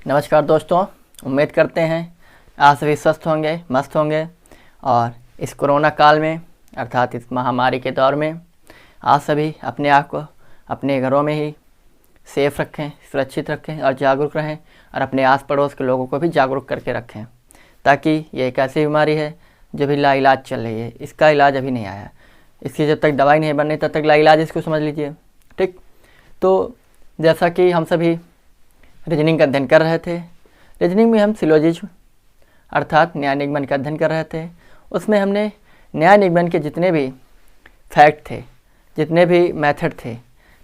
नमस्कार दोस्तों, उम्मीद करते हैं आप सभी स्वस्थ होंगे, मस्त होंगे और इस कोरोना काल में अर्थात इस महामारी के दौर में आप सभी अपने आप को अपने घरों में ही सेफ रखें, सुरक्षित रखें और जागरूक रहें और अपने आस पड़ोस के लोगों को भी जागरूक करके रखें, ताकि ये एक ऐसी बीमारी है जो भी लाइलाज चल रही है। इसका इलाज अभी नहीं आया, इसकी जब तक दवाई नहीं बननी तब तक लाइलाज इसको समझ लीजिए। ठीक, तो जैसा कि हम सभी रीजनिंग का अध्ययन कर रहे थे, रीजनिंग में हम सिलोजिज्म अर्थात न्याय निगमन का अध्ययन कर रहे थे। उसमें हमने न्याय निगमन के जितने भी फैक्ट थे, जितने भी मेथड थे,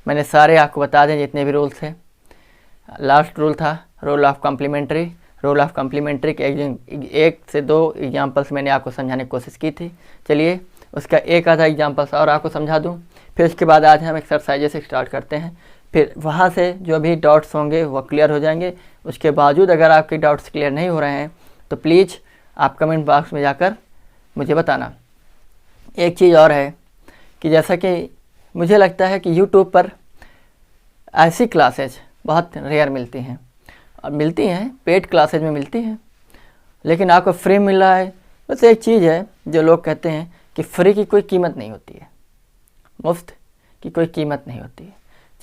मैंने सारे आपको बता दें। जितने भी रूल थे, लास्ट रूल था rule of complementary. Rule of complementary के एक से दो एग्जाम्पल्स मैंने आपको समझाने की कोशिश की थी। चलिए उसका एक आधा एग्जाम्पल्स और आपको समझा दूं, फिर उसके बाद आज हम एक्सरसाइजेस से स्टार्ट करते हैं। फिर वहाँ से जो भी डाउट्स होंगे वो क्लियर हो जाएंगे। उसके बावजूद अगर आपके डाउट्स क्लियर नहीं हो रहे हैं तो प्लीज़ आप कमेंट बॉक्स में जाकर मुझे बताना। एक चीज़ और है कि जैसा कि मुझे लगता है कि यूट्यूब पर ऐसी क्लासेज बहुत रेयर मिलती हैं, और मिलती हैं पेड क्लासेज में मिलती हैं, लेकिन आपको फ्री मिल रहा है। बस एक चीज़ है जो लोग कहते हैं कि फ्री की कोई कीमत नहीं होती है, मुफ्त की कोई कीमत नहीं होती है।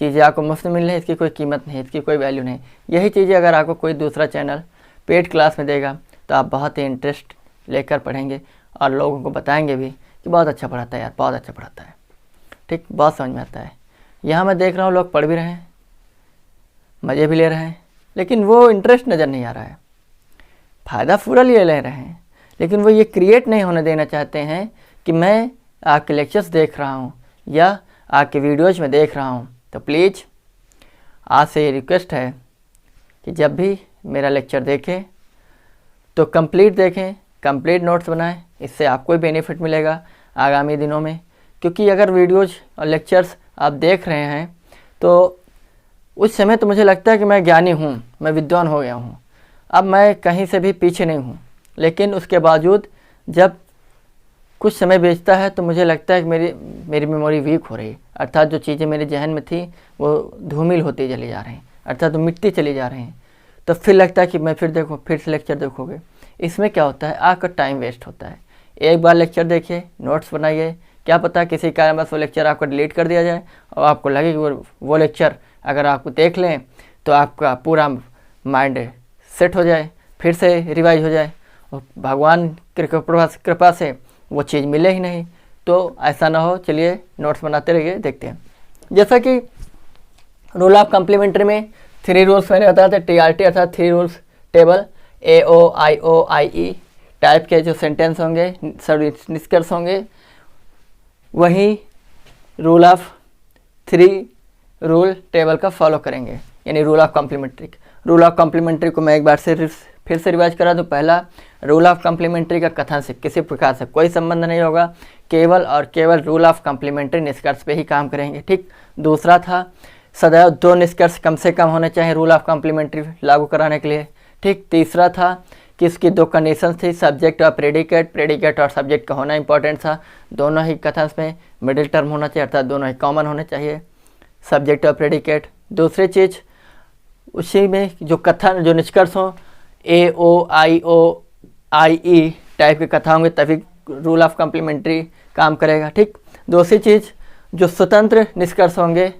चीज़ें आपको मुफ्त मिल रही है, इसकी कोई कीमत नहीं, इसकी कोई वैल्यू नहीं। यही चीज़ें अगर आपको कोई दूसरा चैनल पेड क्लास में देगा तो आप बहुत ही इंटरेस्ट लेकर पढ़ेंगे और लोगों को बताएंगे भी कि बहुत अच्छा पढ़ाता है यार, बहुत अच्छा पढ़ाता है। ठीक, बहुत समझ में आता है। यहाँ मैं देख रहा हूँ लोग पढ़ भी रहे हैं, मज़े भी ले रहे हैं, लेकिन वो इंटरेस्ट नज़र नहीं आ रहा है। फ़ायदा पूरा ले रहे हैं, लेकिन वो ये क्रिएट नहीं होने देना चाहते हैं कि मैं आपके लेक्चर्स देख रहा हूँ या आपके वीडियोज़ में देख रहा हूँ। तो प्लीज़ आज से ये रिक्वेस्ट है कि जब भी मेरा लेक्चर देखें तो कंप्लीट देखें, कंप्लीट नोट्स बनाएं। इससे आपको ही बेनिफिट मिलेगा आगामी दिनों में, क्योंकि अगर वीडियोज़ और लेक्चर्स आप देख रहे हैं तो उस समय तो मुझे लगता है कि मैं ज्ञानी हूँ, मैं विद्वान हो गया हूँ, अब मैं कहीं से भी पीछे नहीं हूँ। लेकिन उसके बावजूद जब कुछ समय बीतता है तो मुझे लगता है कि मेरी मेमोरी वीक हो रही है, अर्थात जो चीज़ें मेरे जहन में थी वो धूमिल होती चली जा रही हैं, अर्थात वो मिटती चली जा रही हैं। तो फिर लगता है कि मैं फिर से लेक्चर देखोगे। इसमें क्या होता है, आपका टाइम वेस्ट होता है। एक बार लेक्चर देखिए, नोट्स बनाइए, क्या पता किसी कारणवश वो लेक्चर आपका डिलीट कर दिया जाए और आपको लगे कि वो लेक्चर अगर आपको देख लें तो आपका पूरा माइंड सेट हो जाए, फिर से रिवाइज हो जाए और भगवान की कृपा से वो चीज़ मिले ही नहीं। तो ऐसा ना हो, चलिए नोट्स बनाते रहिए। देखते हैं जैसा कि रूल ऑफ कम्प्लीमेंट्री में 3 रूल्स मैंने बताया था, TRT अर्थात 3 rules table, AO IO IE type के जो सेंटेंस होंगे, सभी निष्कर्ष होंगे, वही रूल ऑफ 3 रूल टेबल का फॉलो करेंगे, यानी rule of complementary. Rule of complementary को मैं एक बार से फिर से रिवाइज करा दूँ। पहला, रूल ऑफ कम्प्लीमेंट्री का कथन से किसी प्रकार से कोई संबंध नहीं होगा, केवल और केवल रूल ऑफ कम्प्लीमेंट्री निष्कर्ष पे ही काम करेंगे। ठीक, दूसरा था सदैव 2 निष्कर्ष कम से कम होने चाहिए रूल ऑफ कम्प्लीमेंट्री लागू कराने के लिए। ठीक, तीसरा था कि इसकी 2 कंडीशंस थी, सब्जेक्ट और प्रेडिकेट। प्रेडिकेट और सब्जेक्ट का होना इंपॉर्टेंट था। दोनों ही कथन में मिडिल टर्म होना चाहिए, अर्थात दोनों ही कॉमन होने चाहिए, सब्जेक्ट और प्रेडिकेट। दूसरी चीज़, उसी में जो कथन जो निष्कर्ष हों AO IO IE टाइप के कथा होंगे, तभी रूल ऑफ कम्प्लीमेंट्री काम करेगा। ठीक, दूसरी चीज़, जो स्वतंत्र निष्कर्ष होंगे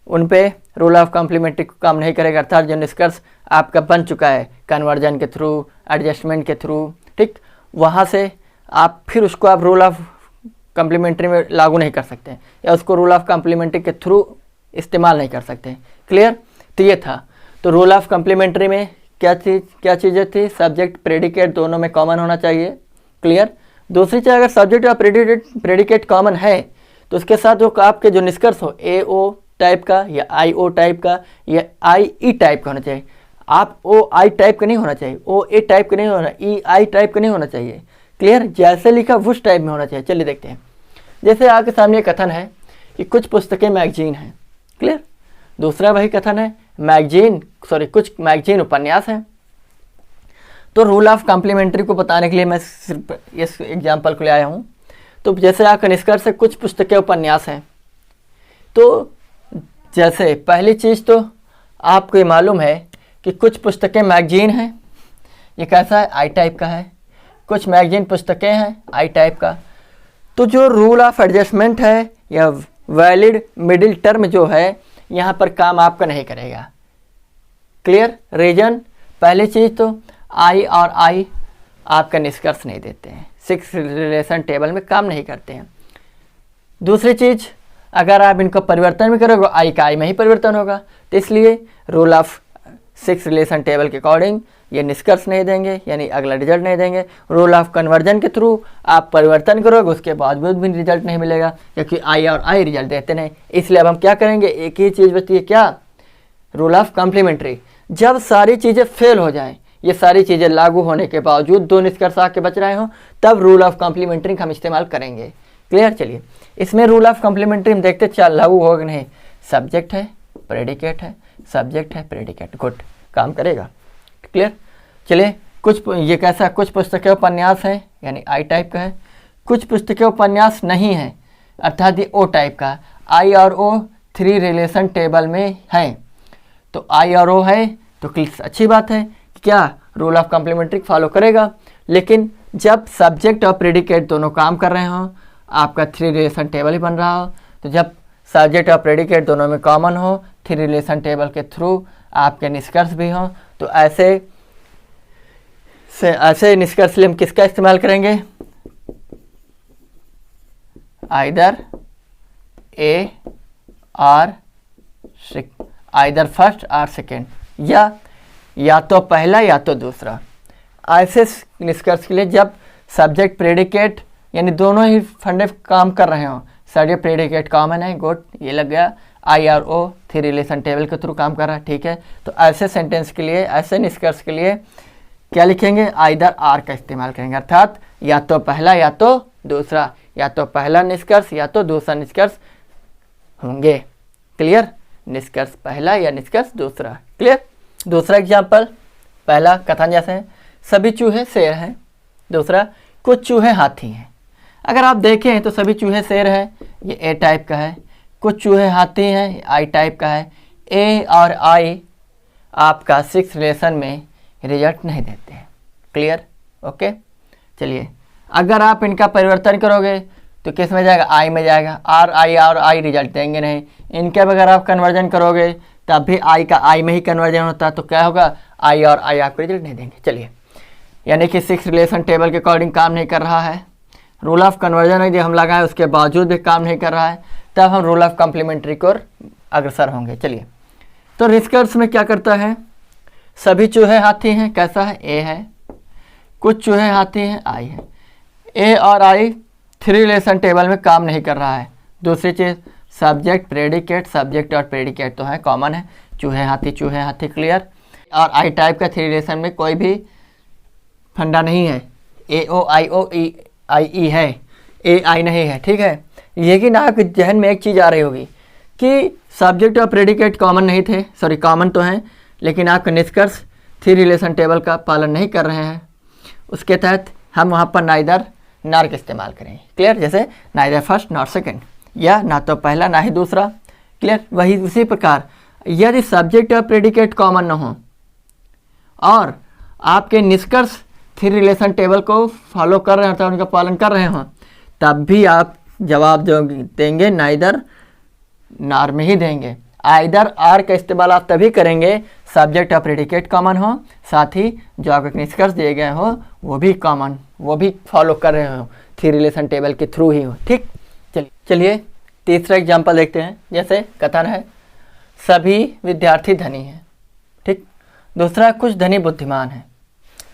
उन पे रूल ऑफ कम्प्लीमेंट्री काम नहीं करेगा, अर्थात जो निष्कर्ष आपका बन चुका है कन्वर्जन के थ्रू, एडजस्टमेंट के थ्रू, ठीक, वहाँ से आप फिर उसको आप रूल ऑफ कम्प्लीमेंट्री में लागू नहीं कर सकते या उसको रूल ऑफ कम्प्लीमेंट्री के थ्रू इस्तेमाल नहीं कर सकते। क्लियर? तो ये था। तो रूल ऑफ कम्प्लीमेंट्री में क्या चीज़ें थी, सब्जेक्ट प्रेडिकेट दोनों में कॉमन होना चाहिए। क्लियर? दूसरी चीज़, अगर सब्जेक्ट और प्रेडिकेट कॉमन है तो उसके साथ जो आपके जो निष्कर्ष हो AO टाइप का या IO टाइप का या IE टाइप का होना चाहिए। आप OI टाइप का नहीं होना चाहिए, OA टाइप का नहीं होना, EI टाइप का नहीं होना चाहिए। क्लियर? जैसे लिखा उस टाइप में होना चाहिए। चलिए देखते हैं। जैसे आपके सामने कथन है कि कुछ पुस्तकें मैगजीन हैं। क्लियर? दूसरा वही कथन है कुछ मैगजीन उपन्यास हैं। तो रूल ऑफ कम्प्लीमेंट्री को बताने के लिए मैं सिर्फ इस एग्जाम्पल को ले आया हूँ। तो जैसे आपका निष्कर्ष है कुछ पुस्तकें उपन्यास हैं, तो जैसे पहली चीज़ तो आपको ये मालूम है कि कुछ पुस्तकें मैगजीन हैं, ये कैसा है, आई टाइप का है, कुछ मैगजीन पुस्तकें हैं आई टाइप का। तो जो रूल ऑफ एडजस्टमेंट है या वैलिड मिडिल टर्म जो है यहाँ पर काम आपका नहीं करेगा। क्लियर? रीजन, पहली चीज़ तो आई और आई आपका निष्कर्ष नहीं देते हैं, 6 रिलेशन टेबल में काम नहीं करते हैं। दूसरी चीज़, अगर आप इनको परिवर्तन भी करोगे आई का आई में ही परिवर्तन होगा, तो इसलिए रूल ऑफ 6 रिलेशन टेबल के अकॉर्डिंग ये निष्कर्ष नहीं देंगे, यानी अगला रिजल्ट नहीं देंगे। रूल ऑफ कन्वर्जन के थ्रू आप परिवर्तन करोगे उसके बावजूद भी रिजल्ट नहीं मिलेगा, क्योंकि आई और आई रिजल्ट देते नहीं। इसलिए अब हम क्या करेंगे, एक ही चीज़ बची है, क्या, रूल ऑफ कॉम्प्लीमेंट्री। जब सारी चीज़ें फेल हो जाएं, ये सारी चीज़ें लागू होने के बावजूद 2 निष्कर्ष आके बच रहे हों, तब रूल ऑफ कॉम्प्लीमेंट्री हम इस्तेमाल करेंगे। क्लियर? चलिए, इसमें रूल ऑफ कॉम्प्लीमेंट्री हम देखते चल लागू होगा नहीं। सब्जेक्ट है, प्रेडिकेट है, सब्जेक्ट है, प्रेडिकेट, गुड, काम करेगा। क्लियर? चलिए, कुछ ये कैसा, कुछ पुस्तकें उपन्यास हैं, यानी आई टाइप का है, कुछ पुस्तकें उपन्यास नहीं हैं, अर्थात ये ओ टाइप का। आई और ओ 3 रिलेशन टेबल में हैं, तो आई और ओ है तो अच्छी बात है, क्या रूल ऑफ कॉम्प्लीमेंट्री फॉलो करेगा। लेकिन जब सब्जेक्ट और प्रेडिकेट दोनों काम कर रहे हों, आपका 3 रिलेशन टेबल ही बन रहा हो, तो जब सब्जेक्ट और प्रेडिकेट दोनों में कॉमन हो, 3 रिलेशन टेबल के थ्रू आपके निष्कर्ष भी हों, तो ऐसे निष्कर्ष लिए हम किसका इस्तेमाल करेंगे, आइदर ए और आइदर फर्स्ट और सेकेंड, या तो पहला या तो दूसरा। ऐसे निष्कर्ष के लिए जब सब्जेक्ट प्रेडिकेट यानी दोनों ही फंडे काम कर रहे हों, सब्जेक्ट प्रेडिकेट कॉमन है, गुड, ये लग गया। आई और ओ 3 रिलेशन टेबल के थ्रू काम कर रहा है, ठीक है। तो ऐसे सेंटेंस के लिए, ऐसे निष्कर्ष के लिए क्या लिखेंगे, आइदर आर का इस्तेमाल करेंगे, अर्थात या तो पहला या तो दूसरा, या तो पहला निष्कर्ष या तो दूसरा निष्कर्ष होंगे। क्लियर? निष्कर्ष पहला या निष्कर्ष दूसरा। क्लियर? दूसरा एग्जाम्पल, पहला कथन जैसे है, सभी चूहे शेर हैं। दूसरा, कुछ चूहे हाथी हैं। अगर आप देखें तो सभी चूहे शेर हैं, ये ए टाइप का है, कुछ चूहे हाथी हैं, आई टाइप का है। ए और आई आपका 6 रिलेशन में रिजल्ट नहीं देते हैं। क्लियर? ओके, चलिए, अगर आप इनका परिवर्तन करोगे तो किस में जाएगा, आई में जाएगा। और आई रिजल्ट देंगे नहीं। इनके अगर आप कन्वर्जन करोगे तब भी आई का आई में ही कन्वर्जन होता है, तो क्या होगा, आई और आई आपको रिजल्ट नहीं देंगे। चलिए, यानी कि 6 रिलेशन टेबल के अकॉर्डिंग काम नहीं कर रहा है। रूल ऑफ कन्वर्जन जो हम लगाए उसके बावजूद भी काम नहीं कर रहा है, तब हम रूल ऑफ कॉम्प्लीमेंट्री को अग्रसर होंगे। चलिए, तो निष्कर्ष में क्या करता है, सभी चूहे हाथी हैं, कैसा है, ए है। कुछ चूहे हाथी हैं, आई है। ए और आई 3 रिलेशन टेबल में काम नहीं कर रहा है। दूसरी चीज़, सब्जेक्ट प्रेडिकेट, सब्जेक्ट और प्रेडिकेट तो है, कॉमन है, चूहे हाथी। क्लियर? और आई टाइप का 3 रिलेशन में कोई भी फंडा नहीं है, ए ओ आई ई है, ए आई नहीं है, ठीक है। लेकिन आपके जहन में एक चीज़ आ रही होगी कि सब्जेक्ट और प्रेडिकेट कॉमन नहीं थे, सॉरी कॉमन तो हैं, लेकिन आपका निष्कर्ष 3 रिलेशन टेबल का पालन नहीं कर रहे हैं। उसके तहत हम वहाँ पर नाइदर नार का इस्तेमाल करेंगे। क्लियर? जैसे नाइदर फर्स्ट नॉट सेकेंड, या ना तो पहला ना ही दूसरा। क्लियर? वही उसी प्रकार यदि सब्जेक्ट और प्रेडिकेट कॉमन न हो और आपके निष्कर्ष 3 रिलेशन टेबल को फॉलो कर रहे हैं, अर्थात उनका पालन कर रहे हों, तब भी आप जवाब जो देंगे नाइदर नार में ही देंगे। आइदर आर का इस्तेमाल आप तभी करेंगे सब्जेक्ट और प्रेडिकेट कॉमन हो, साथ ही जो आपके निष्कर्ष दिए गए हो वो भी कॉमन, वो भी फॉलो कर रहे हो 3 रिलेशन टेबल के थ्रू ही हो। ठीक, चलिए तीसरा एग्जाम्पल देखते हैं। जैसे कथन है, सभी विद्यार्थी धनी हैं। ठीक, दूसरा, कुछ धनी बुद्धिमान हैं।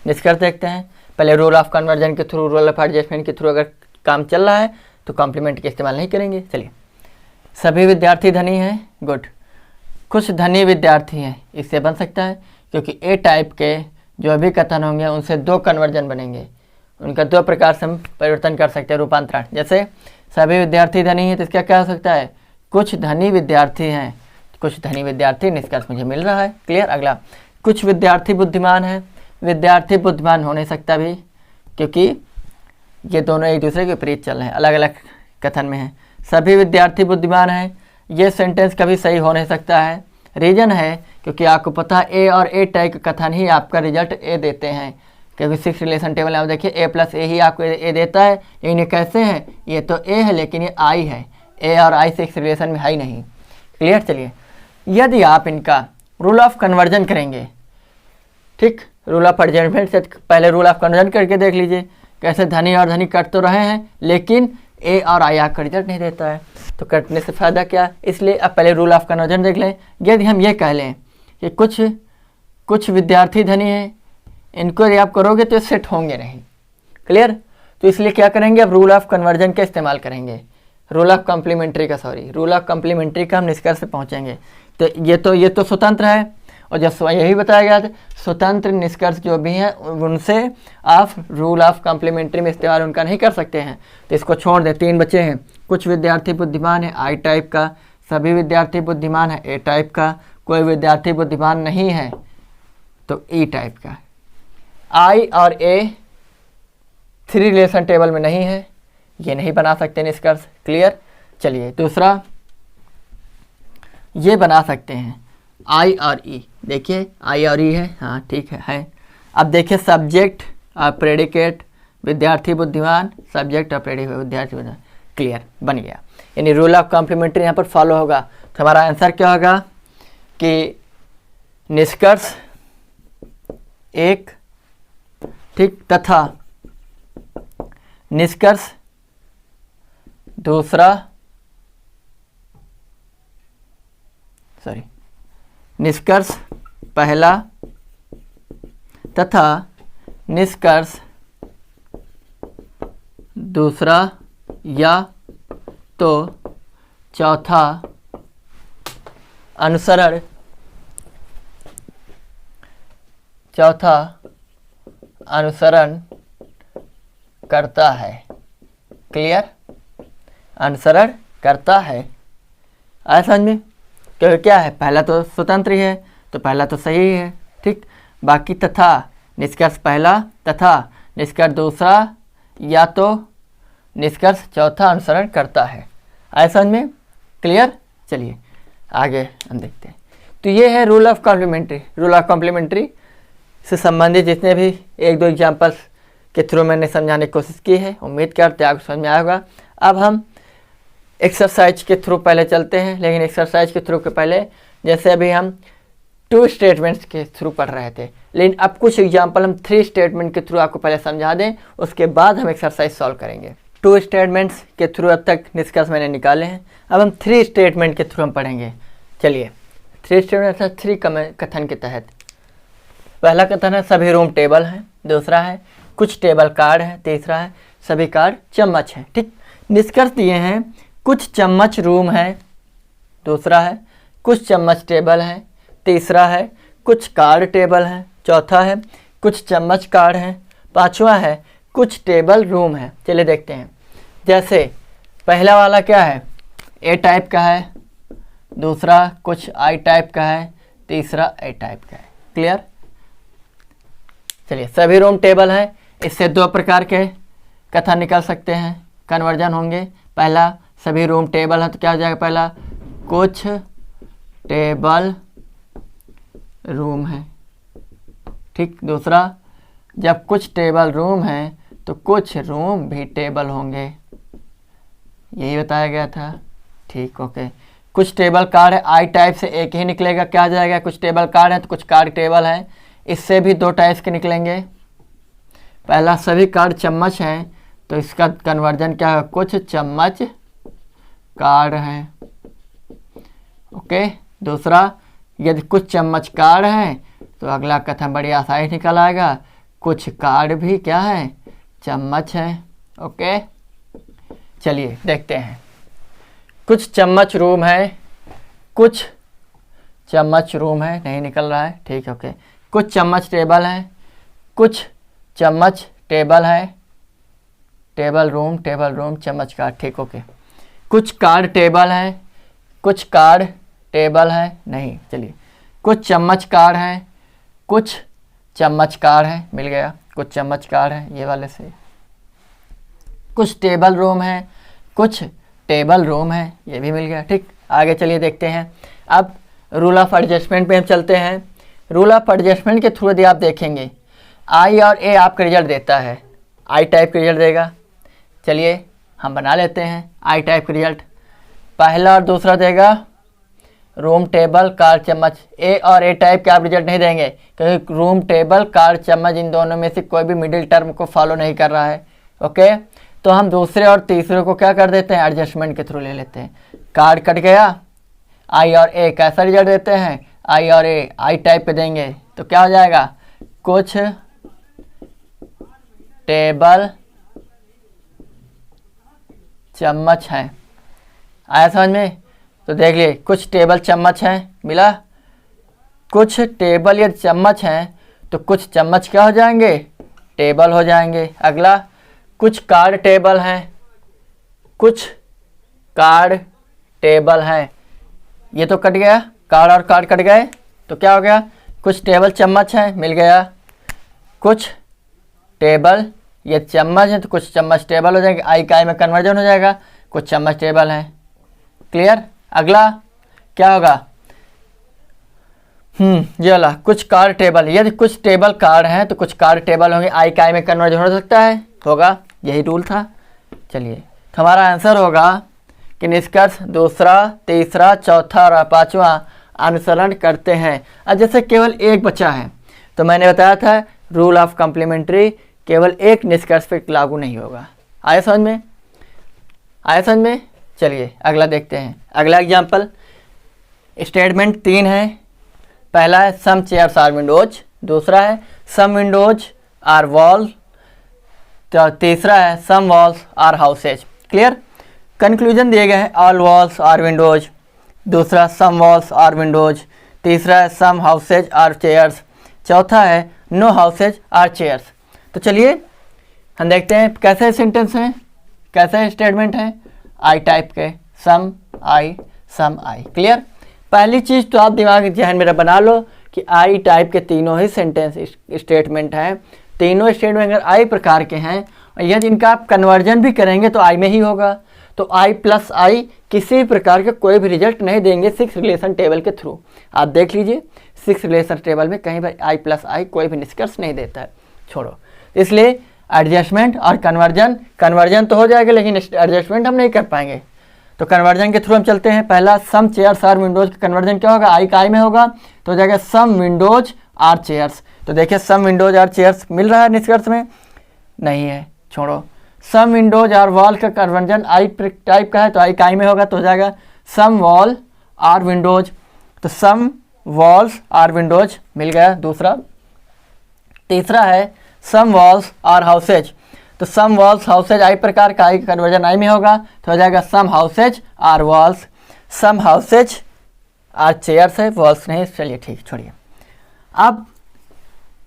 निष्कर्ष देखते हैं। पहले रूल ऑफ कन्वर्जन के थ्रू, रूल ऑफ एडजस्टमेंट के थ्रू अगर काम चल रहा है तो कॉम्प्लीमेंट का इस्तेमाल नहीं करेंगे। चलिए, सभी विद्यार्थी धनी हैं, गुड। कुछ धनी विद्यार्थी हैं, इससे बन सकता है क्योंकि ए टाइप के जो भी कथन होंगे उनसे 2 कन्वर्जन बनेंगे, उनका 2 प्रकार से हम परिवर्तन कर सकते हैं, रूपांतरण। जैसे सभी विद्यार्थी धनी हैं तो इसका क्या हो सकता है, कुछ धनी विद्यार्थी हैं, कुछ धनी विद्यार्थी, निष्कर्ष मुझे मिल रहा है। क्लियर? अगला, कुछ विद्यार्थी बुद्धिमान हैं। विद्यार्थी बुद्धिमान हो नहीं सकता भी, क्योंकि ये दोनों एक दूसरे के विपरीत चल रहे हैं, अलग अलग कथन में हैं। सभी विद्यार्थी बुद्धिमान हैं, ये सेंटेंस कभी सही हो नहीं सकता है। रीज़न है क्योंकि आपको पता है ए और ए टाइप का कथन ही आपका रिजल्ट ए देते हैं, क्योंकि 6 रिलेशन टेबल में आप देखिए ए प्लस ए ही आपको ए देता है। लेकिन ये कैसे हैं, ये तो ए है लेकिन ये आई है, ए और आई 6 रिलेशन में है ही नहीं। क्लियर। चलिए, यदि आप इनका रूल ऑफ कन्वर्जन करेंगे, ठीक, रूल ऑफ अरेंजमेंट से पहले रूल ऑफ कन्वर्जन करके देख लीजिए कैसे धनी और धनी कट तो रहे हैं, लेकिन ए और आई आपका रिजल्ट नहीं देता है, तो कटने से फ़ायदा क्या। इसलिए अब पहले रूल ऑफ कन्वर्जन देख लें। यदि हम ये कह लें कि कुछ विद्यार्थी धनी हैं, इनको यदि आप करोगे तो सेट होंगे नहीं। क्लियर। तो इसलिए क्या करेंगे, अब रूल ऑफ कन्वर्जन का इस्तेमाल करेंगे, रूल ऑफ कम्प्लीमेंट्री का, रूल ऑफ कम्प्लीमेंट्री का हम निष्कर्ष पे पहुँचेंगे। तो ये तो स्वतंत्र है, और जब यही बताया गया था स्वतंत्र निष्कर्ष जो भी हैं उनसे आप रूल ऑफ कम्प्लीमेंट्री में इस्तेमाल उनका नहीं कर सकते हैं, तो इसको छोड़ दें। 3 बचे हैं। कुछ विद्यार्थी बुद्धिमान है आई टाइप का, सभी विद्यार्थी बुद्धिमान है ए टाइप का, कोई विद्यार्थी बुद्धिमान नहीं है तो ई टाइप का। आई और ए 3 रिलेशन टेबल में नहीं है, ये नहीं बना सकते निष्कर्ष। क्लियर। चलिए, दूसरा ये बना सकते हैं आई और ई। देखिए आई और ई है, हाँ ठीक है। अब देखिए सब्जेक्ट और प्रेडिकेट विद्यार्थी बुद्धिमान, सब्जेक्ट और प्रेडिकेट विद्यार्थी बुद्धिमान। क्लियर, बन गया। यानी रूल ऑफ कॉम्प्लीमेंट्री यहाँ पर फॉलो होगा। तो हमारा आंसर क्या होगा कि निष्कर्ष 1, ठीक, तथा निष्कर्ष 2, निष्कर्ष 1 तथा निष्कर्ष 2 या तो चौथा अनुसरण करता है। क्लियर, अनुसरण करता है। आया समझ में। क्योंकि क्या है, पहला तो स्वतंत्र ही है, तो पहला तो सही है, ठीक। बाकी तथा निष्कर्ष 1 तथा निष्कर्ष 2 या तो निष्कर्ष 4 अनुसरण करता है। आया समझ में। क्लियर। चलिए आगे हम देखते हैं। तो ये है rule of complementary. Rule of complementary से संबंधित जितने भी 1-2 एग्जाम्पल्स के थ्रू मैंने समझाने की कोशिश की है, उम्मीद करते हैं आपको समझ में आया होगा। अब हम एक्सरसाइज के थ्रू पहले चलते हैं, लेकिन एक्सरसाइज के थ्रू के पहले जैसे अभी हम 2 स्टेटमेंट्स के थ्रू पढ़ रहे थे, लेकिन अब कुछ एग्जाम्पल हम 3 स्टेटमेंट के थ्रू आपको पहले समझा दें, उसके बाद हम एक्सरसाइज सॉल्व करेंगे। 2 स्टेटमेंट्स के थ्रू अब तक निष्कर्ष मैंने निकाले हैं, अब हम 3 स्टेटमेंट के थ्रू हम पढ़ेंगे। चलिए 3 स्टेटमेंट 3 कथन के तहत। पहला कथन है सभी रूम टेबल हैं, दूसरा है कुछ टेबल कार्ड है, तीसरा है सभी कार्ड चम्मच हैं। ठीक, निष्कर्ष दिए हैं कुछ चम्मच रूम है, दूसरा है कुछ चम्मच टेबल है, तीसरा है कुछ कार्ड टेबल है, चौथा है कुछ चम्मच कार्ड है, पांचवा है कुछ टेबल रूम है। चलिए देखते हैं। जैसे पहला वाला क्या है, ए टाइप का है, दूसरा कुछ आई टाइप का है, तीसरा ए टाइप का है। क्लियर। चलिए सभी रूम टेबल है, इससे 2 प्रकार के कथन निकल सकते हैं, कन्वर्जन होंगे। पहला सभी रूम टेबल है तो क्या हो जाएगा, पहला कुछ टेबल रूम है। ठीक, दूसरा जब कुछ टेबल रूम है तो कुछ रूम भी टेबल होंगे, यही बताया गया था। ठीक, ओके। कुछ टेबल कार्ड है, आई टाइप से एक ही निकलेगा, क्या आ जाएगा, कुछ टेबल कार्ड है तो कुछ कार्ड टेबल है, इससे भी 2 टाइप्स के निकलेंगे। पहला सभी कार्ड चम्मच हैं तो इसका कन्वर्जन क्या है, कुछ चम्मच कार्ड है। ओके। दूसरा यदि कुछ चम्मच कार्ड है तो अगला कथन बड़ी आसानी निकल आएगा, कुछ कार्ड भी क्या है, चम्मच है। ओके, चलिए देखते हैं। कुछ चम्मच रूम है, कुछ चम्मच रूम है, नहीं निकल रहा है। ठीक, ओके। कुछ चम्मच टेबल है, कुछ चम्मच टेबल है, टेबल रूम चम्मच कार्ड। ठीक, ओके। कुछ कार्ड टेबल है, कुछ कार्ड टेबल है, नहीं। चलिए कुछ चम्मच कार्ड है, कुछ चम्मच कार्ड है, मिल गया, कुछ चम्मच कार्ड है, ये वाले से। कुछ टेबल रूम है, कुछ टेबल रूम है, ये भी मिल गया। ठीक, आगे चलिए देखते हैं। अब रूल ऑफ एडजस्टमेंट पे हम चलते हैं। रूल ऑफ एडजस्टमेंट के थ्रू यदि आप देखेंगे आई और ए आपका रिजल्ट देता है, आई टाइप का रिजल्ट देगा। चलिए हम बना लेते हैं आई टाइप का रिजल्ट। पहला और दूसरा देगा रूम टेबल कार चम्मच। ए और ए टाइप के आप रिजल्ट नहीं देंगे क्योंकि रूम टेबल कार चम्मच इन दोनों में से कोई भी मिडिल टर्म को फॉलो नहीं कर रहा है। ओके, तो हम दूसरे और तीसरे को क्या कर देते हैं, एडजस्टमेंट के थ्रू ले लेते हैं। कार्ड कट गया, आई और ए कैसा रिजल्ट देते हैं, आई और ए आई टाइप पे देंगे तो क्या हो जाएगा, कुछ टेबल चम्मच हैं। आया समझ में? तो देख लिए कुछ टेबल चम्मच हैं, मिला। कुछ टेबल या चम्मच हैं तो कुछ चम्मच क्या हो जाएंगे, टेबल हो जाएंगे। अगला कुछ कार्ड टेबल हैं, कुछ कार्ड टेबल हैं। ये तो कट गया, कार्ड और कार्ड कट गए तो क्या हो गया, कुछ टेबल चम्मच हैं, मिल गया। कुछ टेबल ये चम्मच है तो कुछ चम्मच टेबल हो जाएंगे, आई का आई में कन्वर्जन हो जाएगा, कुछ चम्मच टेबल हैं। क्लियर? अगला क्या होगा, ये वाला कुछ कार्ड टेबल। यदि कुछ टेबल कार्ड हैं तो कुछ कार्ड टेबल होंगे, आई का आई में कन्वर्जन हो सकता है, होगा, यही रूल था। चलिए तो हमारा आंसर होगा कि निष्कर्ष दूसरा, तीसरा, चौथा और पांचवा अनुसरण करते हैं। अब जैसे केवल एक बचा है तो मैंने बताया था रूल ऑफ कॉम्प्लीमेंट्री केवल एक निष्कर्ष पे लागू नहीं होगा। आया समझ में? आया समझ में? चलिए अगला देखते हैं। अगला एग्जाम्पल स्टेटमेंट 3 है। पहला है सम चेयर्स आर विंडोज, दूसरा है सम विंडोज आर वॉल, तो तीसरा है some walls are houses. Clear? Conclusion दिए गए हैं ऑल वॉल्स आर विंडोज, दूसरा सम वॉल्स आर विंडोज, तीसरा है सम हाउसेज आर चेयर्स, चौथा है नो हाउसेज आर चेयर्स। तो चलिए हम देखते हैं कैसे सेंटेंस हैं, कैसे स्टेटमेंट हैं, आई टाइप के, सम आई सम आई। क्लियर? पहली चीज़ तो आप दिमाग जहन मेरा बना लो कि आई टाइप के तीनों ही सेंटेंस स्टेटमेंट हैं। तीनों स्टेटमेंट अगर आई प्रकार के हैं और यदि इनका आप कन्वर्जन भी करेंगे तो आई में ही होगा। तो आई प्लस आई किसी प्रकार का कोई भी रिजल्ट नहीं देंगे सिक्स रिलेशन टेबल के थ्रू। आप देख लीजिए सिक्स रिलेशन टेबल में कहीं पर आई प्लस आई कोई भी निष्कर्ष नहीं देता है, छोड़ो। इसलिए एडजस्टमेंट और कन्वर्जन तो हो जाएगा लेकिन एडजस्टमेंट हम नहीं कर पाएंगे। तो कन्वर्जन के थ्रू हम चलते हैं। पहला सम चेयर्स आर विंडोज का कन्वर्जन क्या होगा, आई का आई में होगा तो हो जाएगा सम विंडोज आर चेयर्स। तो देखिए सम विंडोज आर चेयर्स मिल रहा है निष्कर्ष में, नहीं है, छोड़ो। सम विंडोज आर वॉल का कन्वर्जन आई टाइप का है तो आई का आई में होगा तो हो जाएगा सम वॉल आर विंडोज, तो सम वॉल्स आर विंडोज मिल गया दूसरा। तीसरा है सम वॉल्स आर हाउसेज, तो सम वॉल्स हाउसेज आई प्रकार का, आई का कन्वर्जन आई में होगा तो हो जाएगा some houses are walls, some houses are chairs है, वॉल्स नहीं। चलिए ठीक, छोड़िए। अब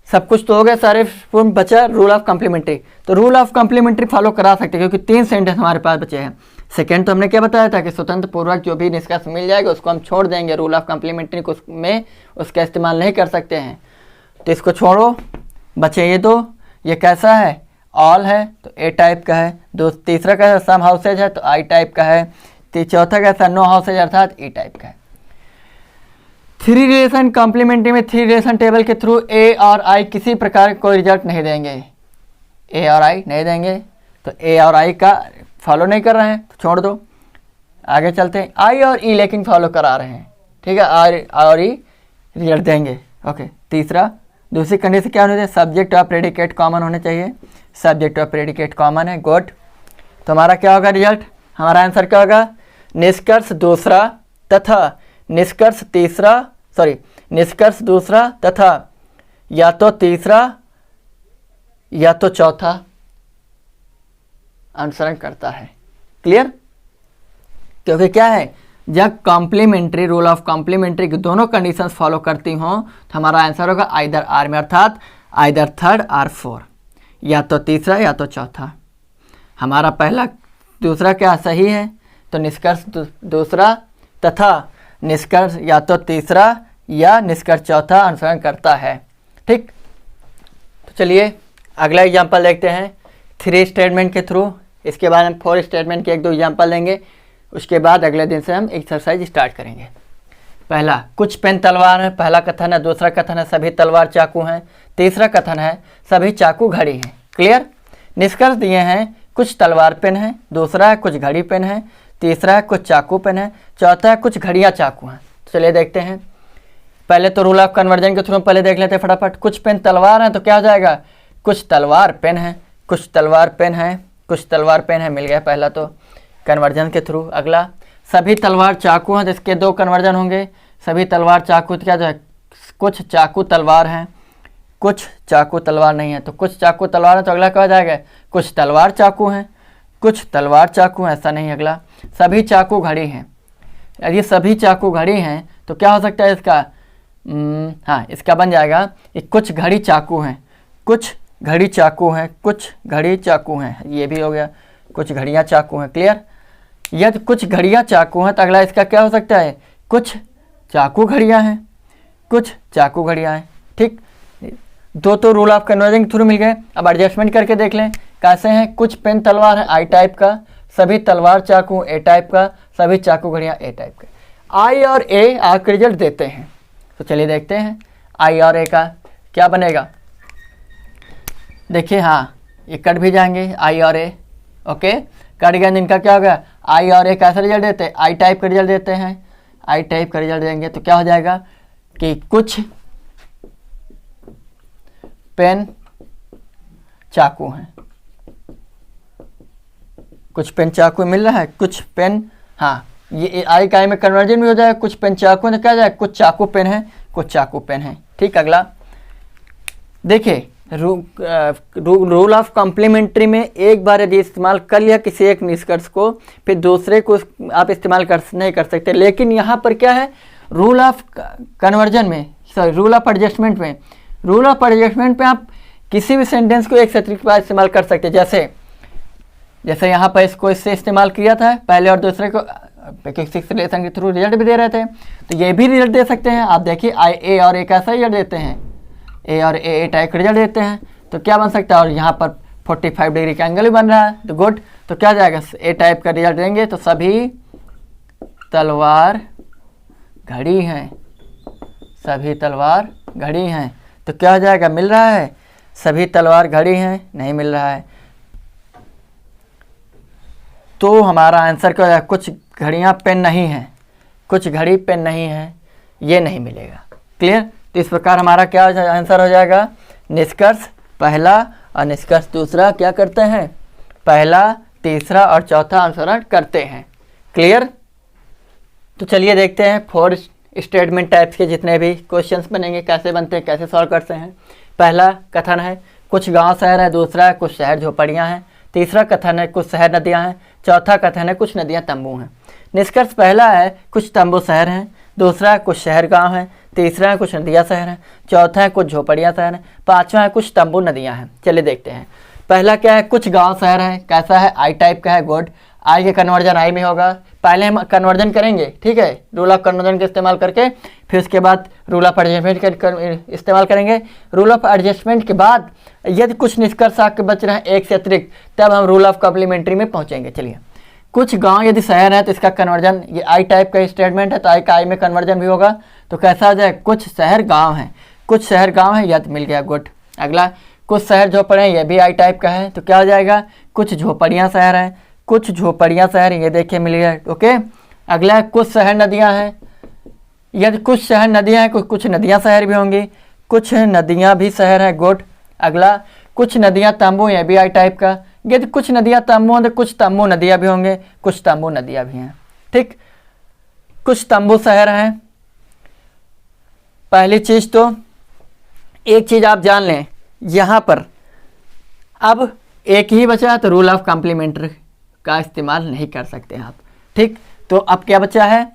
सब कुछ तो हो गया, सारे पूर्ण बचा रूल ऑफ कॉम्प्लीमेंट्री। तो रूल ऑफ कॉम्प्लीमेंट्री फॉलो करा सकते हैं क्योंकि 3 सेंटेंस हमारे पास बचे हैं। सेकेंड तो हमने क्या बताया था कि स्वतंत्र पूर्वक जो भी निष्कर्ष मिल जाएगा उसको हम छोड़ देंगे, रूल ऑफ कॉम्प्लीमेंट्री को में उसका इस्तेमाल नहीं कर सकते हैं, तो इसको छोड़ो। बचे ये दो, ये कैसा है, ऑल है तो ए टाइप का है, तीसरा कैसा सम हाउसेज है तो आई टाइप का है, चौथा कैसा नो हाउसेज अर्थात ई टाइप का है। थ्री रिलेशन कॉम्प्लीमेंट्री में थ्री रिलेशन टेबल के थ्रू ए और आई किसी प्रकार का कोई रिजल्ट नहीं देंगे, ए और आई नहीं देंगे, तो ए और आई का फॉलो नहीं कर रहे हैं तो छोड़ दो। आगे चलते हैं, आई और ई लेकिन फॉलो करा रहे हैं, ठीक है, आई और ई रिजल्ट देंगे। ओके, तीसरा दूसरी कंडीशन क्या होनी चाहिए, सब्जेक्ट और प्रेडिकेट कॉमन होने चाहिए, सब्जेक्ट और प्रेडिकेट कॉमन है, गुड। तो हमारा क्या होगा रिजल्ट, हमारा आंसर क्या होगा, निष्कर्ष दूसरा तथा निष्कर्ष तीसरा, सॉरी निष्कर्ष दूसरा तथा या तो तीसरा या तो चौथा अनुसरण करता है। क्लियर? क्योंकि क्या है, जब कॉम्प्लीमेंट्री रूल ऑफ कॉम्प्लीमेंट्री की दोनों कंडीशंस फॉलो करती हों तो हमारा आंसर होगा आइदर आर में, अर्थात आइदर थर्ड आर फोर, या तो तीसरा या तो चौथा। हमारा पहला दूसरा क्या सही है, तो निष्कर्ष दूसरा तथा निष्कर्ष या तो तीसरा या निष्कर्ष चौथा अनुसरण करता है। ठीक, तो चलिए अगला एग्जाम्पल देखते हैं 3 स्टेटमेंट के थ्रू। इसके बाद हम 4 स्टेटमेंट के 1-2 एग्जाम्पल लेंगे, उसके बाद अगले दिन से हम एक्सरसाइज स्टार्ट करेंगे। पहला कुछ पेन तलवार है, पहला कथन है। दूसरा कथन है सभी तलवार चाकू हैं। तीसरा कथन है सभी चाकू घड़ी हैं। क्लियर। निष्कर्ष दिए हैं कुछ तलवार पेन है, दूसरा है कुछ घड़ी पेन है, तीसरा है कुछ चाकू पेन है, चौथा है कुछ घड़ियाँ चाकू हैं। चलिए देखते हैं। पहले तो रूल ऑफ कन्वर्जन के थ्रू पहले देख लेते हैं फटाफट। कुछ पेन तलवार हैं तो क्या हो जाएगा, कुछ तलवार पेन है, कुछ तलवार पेन है, कुछ तलवार पेन है, मिल गया पहला तो कन्वर्जन के थ्रू। अगला सभी तलवार चाकू हैं, जिसके दो कन्वर्जन होंगे। सभी तलवार चाकू तो क्या जो है, कुछ चाकू तलवार हैं, कुछ चाकू तलवार नहीं है, तो कुछ चाकू तलवार है तो अगला क्या हो जाएगा, कुछ तलवार चाकू हैं, कुछ तलवार चाकू हैं, ऐसा नहीं। अगला सभी चाकू घड़ी हैं। यदि सभी चाकू घड़ी हैं तो क्या हो सकता है इसका, हाँ इसका बन जाएगा कि कुछ घड़ी चाकू हैं, कुछ घड़ी चाकू हैं, कुछ घड़ी चाकू हैं, ये भी हो गया कुछ घड़ियाँ चाकू हैं। क्लियर। यदि कुछ घड़ियाँ चाकू हैं तो अगला इसका क्या हो सकता है, कुछ चाकू घड़ियाँ हैं, कुछ चाकू घड़ियाँ हैं। ठीक, दो तो रूल ऑफ कन्वर्जन के थ्रू मिल गए। अब एडजस्टमेंट करके देख लें कैसे हैं। कुछ पेन तलवार है आई टाइप का, सभी तलवार चाकू ए टाइप का, सभी चाकू घड़ियाँ ए टाइप का। आई और ए आपके रिजल्ट देते हैं, तो चलिए देखते हैं आई और ए का क्या बनेगा। देखिए हाँ ये कट भी जाएंगे आई और ए। ओके, कट गया, इनका क्या होगा, आई और ए कैसा रिजल्ट देते हैं, आई टाइप का रिजल्ट देते हैं। आई टाइप का रिजल्ट देंगे तो क्या हो जाएगा कि कुछ पेन चाकू हैं, कुछ पेन चाकू मिल रहा है, कुछ पेन, हाँ ये आई का आई में कन्वर्जन भी हो जाएगा। कुछ पेन चाकू तो क्या जाएगा, कुछ चाकू पेन है, कुछ चाकू पेन है। ठीक, अगला देखिए रूल ऑफ कॉम्प्लीमेंट्री में एक बार यदि इस्तेमाल कर लिया किसी एक निष्कर्ष को, फिर दूसरे को आप इस्तेमाल नहीं कर सकते। लेकिन यहाँ पर क्या है, रूल ऑफ कन्वर्जन में, सॉरी रूल ऑफ एडजस्टमेंट में, रूल ऑफ एडजस्टमेंट पे आप किसी भी सेंटेंस को एक से अतिरिक्त बार इस्तेमाल कर सकते हैं। जैसे यहाँ पर इसको इससे इस्तेमाल किया था पहले और दूसरे को सिक्स रिलेशन के थ्रू रिजल्ट भी दे रहे थे, तो ये भी रिजल्ट दे सकते हैं। आप देखिए आई ए और ए कैसा रिजल्ट देते हैं, ए और ए टाइप का रिजल्ट देते हैं, तो क्या बन सकता है। और यहाँ पर 45 डिग्री का एंगल भी बन रहा है, तो गुड। तो क्या जाएगा, ए टाइप का रिजल्ट देंगे तो सभी तलवार घड़ी हैं, सभी तलवार घड़ी हैं, तो क्या हो जाएगा, मिल रहा है सभी तलवार घड़ी हैं, नहीं मिल रहा है। तो हमारा आंसर क्या हो जाएगा, कुछ घड़ियाँ पेन नहीं हैं, कुछ घड़ी पेन नहीं है, ये नहीं मिलेगा। क्लियर। तो इस प्रकार हमारा क्या आंसर हो जाएगा, निष्कर्ष पहला और निष्कर्ष दूसरा क्या करते हैं, पहला तीसरा और चौथा अनुसरण करते हैं। क्लियर। तो चलिए देखते हैं 4 स्टेटमेंट टाइप्स के जितने भी क्वेश्चंस बनेंगे कैसे बनते हैं, कैसे सॉल्व करते हैं। पहला कथन है कुछ गांव शहर है, दूसरा है कुछ शहर झोपड़ियां हैं, तीसरा कथन है कुछ शहर नदियां हैं, चौथा कथन है कुछ नदियां तंबू हैं। निष्कर्ष पहला है कुछ तंबू शहर हैं, दूसरा है कुछ शहर गांव हैं, तीसरा है कुछ नदियां शहर हैं, चौथा है कुछ झोपड़ियां शहर हैं, पांचवा है कुछ तंबू नदियां हैं। चलिए देखते हैं। पहला क्या है, कुछ गांव शहर है, कैसा है, आई टाइप का है, गुड। आई के कन्वर्जन आई में होगा, पहले हम कन्वर्जन करेंगे, ठीक है, रूल ऑफ कन्वर्जन का इस्तेमाल करके, फिर उसके बाद रूल ऑफ एडजस्टमेंट का इस्तेमाल करेंगे। रूल ऑफ एडजस्टमेंट के बाद यदि कुछ निष्कर्ष आपके बच रहे हैं एक से अतिरिक्त, तब हम रूल ऑफ कॉम्प्लीमेंट्री में पहुंचेंगे। चलिए, कुछ गांव यदि शहर है तो इसका कन्वर्जन, ये आई टाइप का स्टेटमेंट है तो आई का आई में कन्वर्जन भी होगा, तो कैसा आ जाए, कुछ शहर गाँव हैं, कुछ शहर गाँव है, यदि मिल गया, गुड। अगला कुछ शहर झोपड़े, ये भी आई टाइप का है, तो क्या हो जाएगा, कुछ झोपड़ियाँ शहर हैं, कुछ झोपड़ियाँ शहर, ये देखिए मिल गया, ओके। अगला कुछ शहर नदियाँ हैं, यदि कुछ शहर नदियाँ हैं, कुछ नदियाँ शहर भी होंगी, कुछ नदियाँ भी शहर हैं, गुड। अगला कुछ नदियाँ तंबू, ये भी आई टाइप का, यदि कुछ नदियाँ तंबू हैं तो कुछ तंबू नदियाँ भी होंगे, कुछ तंबू नदियाँ भी हैं, ठीक। कुछ तंबू शहर हैं। पहली चीज़ तो एक चीज़ आप जान लें, यहाँ पर अब एक ही बचा है तो रूल ऑफ कॉम्प्लीमेंट्री का इस्तेमाल नहीं कर सकते आप, ठीक। तो अब क्या बचा है,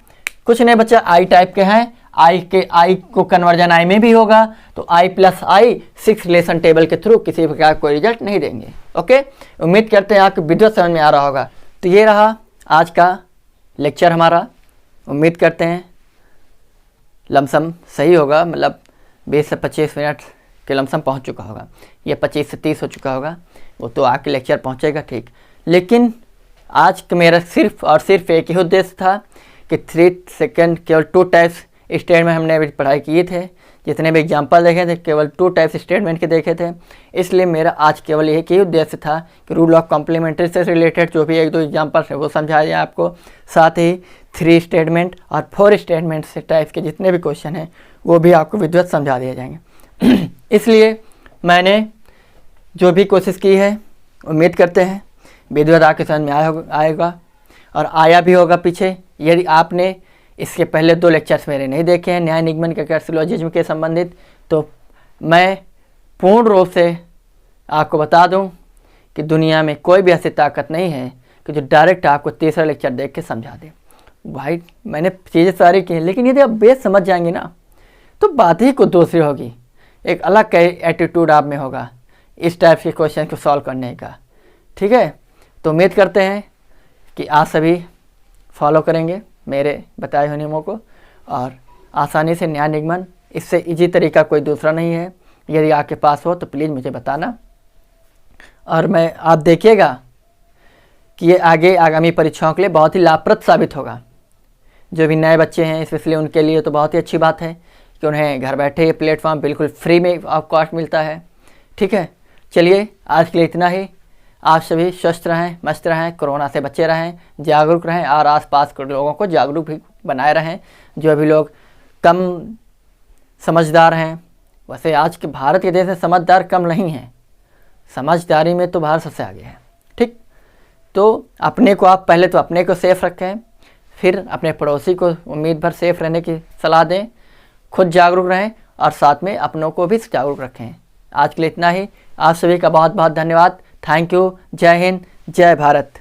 कुछ नहीं बचा, आई टाइप के हैं, आई को कन्वर्जन आई में भी होगा, तो आई प्लस आई 6 रिलेशन टेबल के थ्रू किसी प्रकार कोई रिजल्ट नहीं देंगे, ओके। उम्मीद करते हैं आपको वीडियो समझ में आ रहा होगा। तो ये रहा आज का लेक्चर हमारा, उम्मीद करते हैं लमसम सही होगा, मतलब 20 से 25 मिनट के लमसम पहुँच चुका होगा, ये 25 से 30 हो चुका होगा, वो तो आके लेक्चर पहुँचेगा, ठीक। लेकिन आज का मेरा सिर्फ और सिर्फ एक ही उद्देश्य था कि 3 सेकंड केवल 2 टाइप्स स्टेटमेंट हमने अभी पढ़ाई किए थे, जितने भी एग्जाम्पल देखे थे केवल 2 टाइप्स स्टेटमेंट के देखे थे। इसलिए मेरा आज केवल एक ही उद्देश्य था कि रूल ऑफ कॉम्प्लीमेंट्री से रिलेटेड जो भी 1-2 एग्जाम्पल है वो समझा दिया आपको, साथ ही 3 स्टेटमेंट और 4 स्टेटमेंट से टाइप्स के जितने भी क्वेश्चन हैं वो भी आपको विधिवत समझा दिए जाएंगे। इसलिए मैंने जो भी कोशिश की है, उम्मीद करते हैं विधिवत आपके समझ में आएगा और आया भी होगा पीछे। यदि आपने इसके पहले 2 लेक्चर्स मेरे नहीं देखे हैं न्याय निगमन के सिलोजिज्म के संबंधित, तो मैं पूर्ण रूप से आपको बता दूं कि दुनिया में कोई भी ऐसी ताकत नहीं है कि जो डायरेक्ट आपको तीसरा लेक्चर देख के समझा दे। भाई मैंने चीज़ें सारी की हैं, लेकिन यदि आप बेस समझ जाएंगे ना तो बात ही कुछ दूसरी होगी, एक अलग एटीट्यूड आप में होगा इस टाइप के क्वेश्चन को सॉल्व करने का। ठीक है, तो उम्मीद करते हैं कि आप सभी फॉलो करेंगे मेरे बताए हुए नियमों को और आसानी से न्याय निगमन, इससे इजी तरीका कोई दूसरा नहीं है। यदि आपके पास हो तो प्लीज़ मुझे बताना और मैं आप देखिएगा कि ये आगे आगामी परीक्षाओं के लिए बहुत ही लाभप्रद साबित होगा। जो भी नए बच्चे हैं स्पेशली उनके लिए तो बहुत ही अच्छी बात है कि उन्हें घर बैठे ये प्लेटफॉर्म बिल्कुल फ्री में ऑफ कॉस्ट मिलता है। ठीक है, चलिए आज के लिए इतना ही। आप सभी स्वस्थ रहें, मस्त रहें, कोरोना से बचे रहें, जागरूक रहें और आसपास के लोगों को जागरूक भी बनाए रहें। जो भी लोग कम समझदार हैं, वैसे आज के भारत के देश में समझदार कम नहीं हैं, समझदारी में तो भारत सबसे आगे है। ठीक, तो अपने को आप पहले तो अपने को सेफ रखें, फिर अपने पड़ोसी को उम्मीद भर सेफ रहने की सलाह दें, खुद जागरूक रहें और साथ में अपनों को भी जागरूक रखें। आज के लिए इतना ही। आप सभी का बहुत बहुत धन्यवाद। Thank you. जय हिंद, जय भारत।